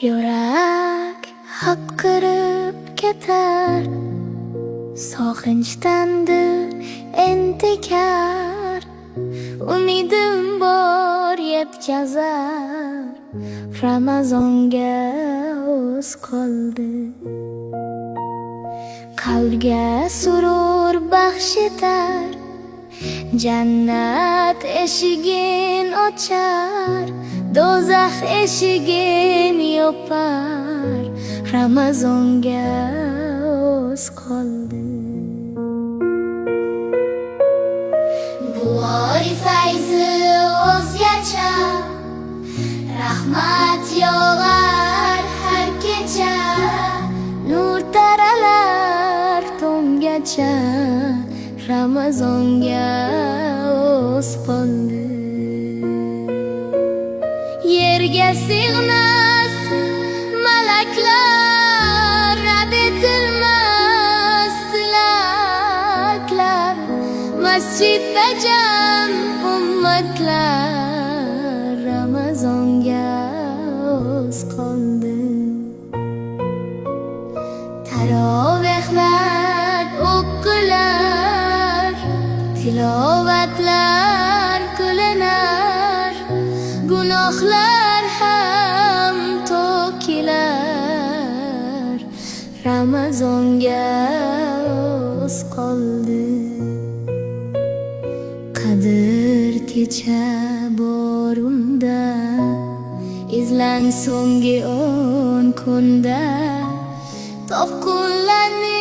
Yurak haqqirib ketar, sog'inchdandir entikar. Umidim bor yetkazar, Ramazonga oz qoldi. Qalbga surur baxsh etar, jannat eshigin ochar, do'zax eshigin yopar. Ramazonga oz qoldi. Bu oy fayzi o'zgacha, rahmat yog'ar har kecha, nur taralar tonggacha. Ramazonga oz qoldi. Yerga sig'mas malaklar, rad etilmas tilaklar, masjidda jam ummatlar. Ramazonga oz qoldi. Tarovehlar o'qilar, tilovatlar qilinar, gunohlar ham to'kilar. Ramazonga oz qoldi. Qadr kecha bor unda, izlan so'nggi 10 kunda. Topqunlarni